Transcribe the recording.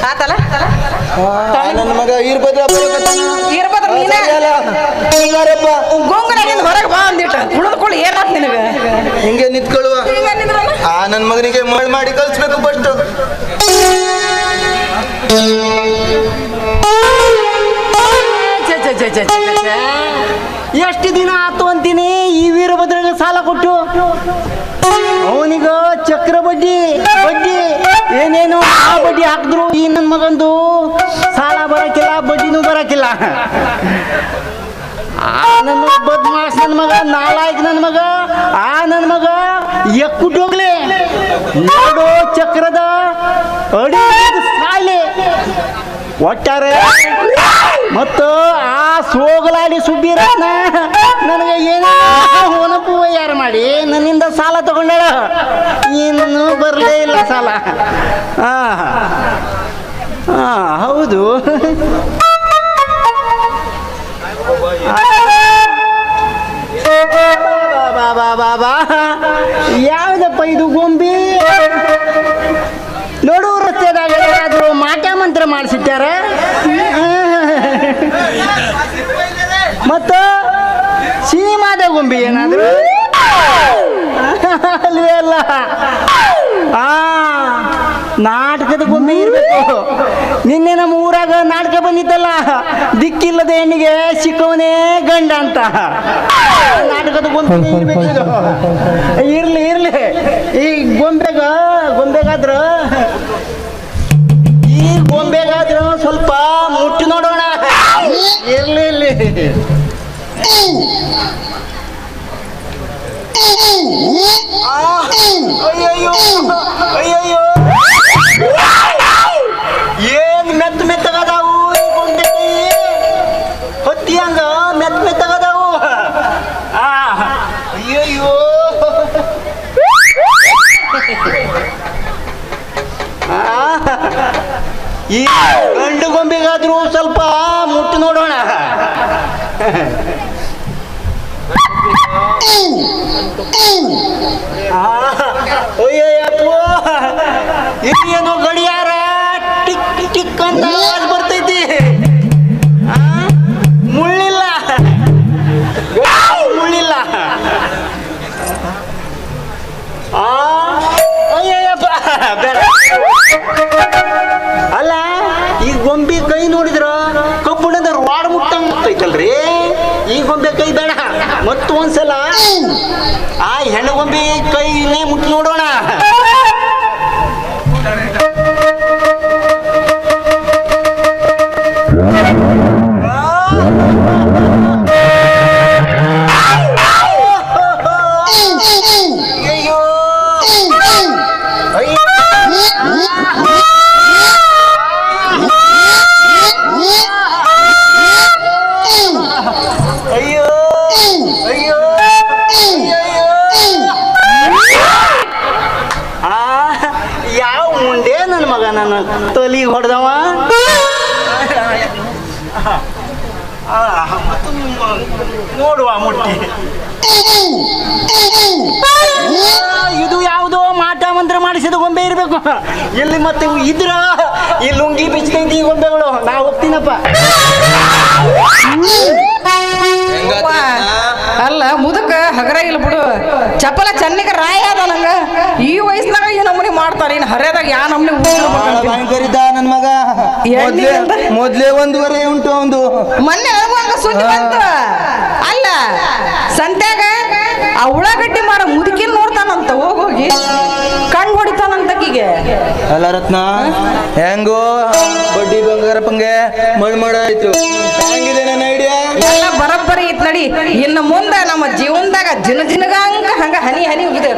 ಆತಲ್ಲ ನನ್ನ ಮಗ ಈರ್ಭದ್ರ ಗೋಂಗರಾಗಿಂದ ಹೊರಗೆ ಬಾ ಅಂದಿಟ್ಟ ಕುಡಿದುಕೊಳ್ಳಿ ಏನಾತ್ ನಿನಗ ಹಿಂಗೆ ನಿಂತ್ಕೊಳ್ಳುವ ನನ್ನ ಮಗನಿಗೆ ಮಳ್ ಮಾಡಿ ಕಲ್ಸ್ಬೇಕು ಫಸ್ಟ್. ಎಷ್ಟು ದಿನ ಆತು ಅಂತೀನಿ ಈ ವೀರಭದ್ರಗೆ ಸಾಲ ಕೊಟ್ಟು ಅವನಿಗ ಚಕ್ರ ಬಡ್ಡಿ ಏನೇನು ಆ ಬಡ್ಡಿ ಹಾಕಿದ್ರು ಈ ನನ್ನ ಮಗಂದು ಸಾಲ ಬರಕಿಲ್ಲ ಬಡ್ಡಿನೂ ಬರಕಿಲ್ಲ. ನನ್ನ ಬದ್ಮಾಸ್ ನನ್ನ ಮಗ ನಾಲಾಯಕ್ ನನ್ನ ಮಗ ನನ್ನ ಮಗ ಎಕ್ಕುಟ್ಟೋಗ್ಲಿ ನೋಡು ಚಕ್ರದ ಅಡಿ ಸಾಲಿ ಒಟ್ಟಾರೆ ಮತ್ತು ಆ ಸೋಗಲಾಡಿ ಸುಬ್ಬಿರಾನ ನನಗೆ ಏನೋ ಹೊನಪು ಯಾರು ಮಾಡಿ ನನ್ನಿಂದ ಸಾಲ ತಗೊಂಡಾಳ ಇನ್ನು ಬರಲೇ ಇಲ್ಲ ಸಾಲ. ಹೌದು ಬಾಬಾ ಯಾವುದಪ್ಪ ಇದು ಗೊಂಬಿ ನೋಡು ರಸ್ತೆದಾಗ ಯಾರಾದರೂ ಮಾಟ ಮಂತ್ರ ಮಾಡಿಸಿಟ್ಟಾರ ಮತ್ತು ಸಿನಿಮಾದ ಗೊಂಬಿ ಏನಾದ್ರು ಅಲ್ವೇ ಅಲ್ಲ ನಾಟಕದ ಗೊಂಬೆ ಇರಬೇಕು. ನಿನ್ನೆ ನಮ್ಮ ಊರಾಗ ನಾಟಕ ಬಂದಿತ್ತಲ್ಲ ದಿಕ್ಕಿಲ್ಲದ ಹೆಣ್ಣಿಗೆ ಸಿಕ್ಕವನೇ ಗಂಡ ಅಂತ ನಾಟಕದ ಗೊಂಬೆ ಇರ್ಬೇಕು. ಇರ್ಲಿ ಈ ಗೊಂಬೆಗಾದ್ರ ಸ್ವಲ್ಪ ಮುಟ್ಟಿ ನೋಡೋಣ. ಇರ್ಲಿ ಅಯ್ಯಯ್ಯೋ ಏನ್ ಮೆತ್ತಗದಾವು ಹೊತ್ತಿ ಹಂಗ ಮೆತ್ತಗದಾವು. ಅಯ್ಯಯ್ಯೋ ಈ ಗಂಡು ಗೊಂಬೆಗಾದ್ರೂ ಸ್ವಲ್ಪ ಮುಟ್ಟು ನೋಡೋಣ. ಅಯ್ಯಪ್ಪ ಇದೇನೋ ಗಡಿಯಾರ ಟಿಕ್ ಟಿಕ್ ಅಂತ ಆವಾಜ್ ಬರ್ತೈತಿ. ಮುಳ್ಳಿಲ್ಲ ಅಯ್ಯಪ್ಪ ಅಲ್ಲ ಈ ಗೊಂಬೆ ಕೈ ನೋಡಿದ್ರ ಕಬ್ಬಣದ ರಾಡ್ ಮುಟ್ಟಂಗೈತಲ್ರಿ. ಈ ಗೊಂಬೆ ಕೈ ಬೇಡ ಮತ್ತು ಒಂದ್ಸಲ ಆ ಹೆಣ್ಣು ಗೊಂಬೆ ಕೈನೇ ಮುಟ್ಟಿ ನೋಡೋಣ. ಯಾವ ಮುಂಡೆ ನನ್ನ ಮಗ ನನ್ನ ತಲಿಗೆ ಹೊಡೆದವ. ನೋಡುವ ಮುಟ್ಟಿ ಇದು ಯಾವುದೋ ಮಾಟ ಮಂತ್ರ ಮಾಡಿಸಿದ ಗೊಂಬೆ ಇರ್ಬೇಕು. ಇಲ್ಲಿ ಮತ್ತೆ ಇದ್ರ ಈ ಲುಂಗಿ ಬಿಚ್ಚೈತಿ ಈ ಗೊಂಬೆಗಳು. ನಾ ಹೋಗ್ತೀನಪ್ಪ. ಅಲ್ಲ ಮುದಕ ಹಗರ ಇಲ್ಲ ಬಿಡು. ಚಪ್ಪಲ ಚೆನ್ನಿಗ ರಾಯ ಅದ ನಂಗ. ಈ ವಯಸ್ಸಿನಾಗ ಈ ನಮ್ಮನಿ ಮಾಡ್ತಾರೆ. ಇನ್ನು ಹರಿಯದಾಗ ಯಾ ನಮ್ಮನಿ ಭಯಂಕರಿದ್ದ ನನ್ನ ಮಗ. ಮೊದ್ಲೇ 1.5 ಉಂಟು ಒಂದು. ಮೊನ್ನೆ ನನಗೂ ಹಂಗ ಸುದ್ದಿ ಬಂತು. ಅಲ್ಲ ಸಂತ್ಯಾಗ ಆ ಉಳ್ಳಾಗಡ್ಡಿ ಮಾರ ಮುದುಕಿನ ನೋಡ್ತಾನಂತ ಹೋಗಿ ಕಣ್ ಹೊಡಿತಾನಂತಕಿಗೆ. ಅಲ್ಲ ರತ್ನ ಹೆಂಗೋ ಬಡ್ಡಿ ಬಂಗಾರಪ್ಪಂಗೆ ಮಣ್ಣಾಯ್ತು. ಹೆಂಗಿದೆ ನನ್ನ ಐಡಿಯಾ? ಎಲ್ಲ ಬರಬ್ಬರಿ ಐತ್ ನಡಿ. ಇನ್ನು ಮುಂದೆ ನಮ್ಮ ಜೀವನದಾಗ ಜಿನಗ ಹಂಗ ಹನಿ ಹೋಗಿದೆ.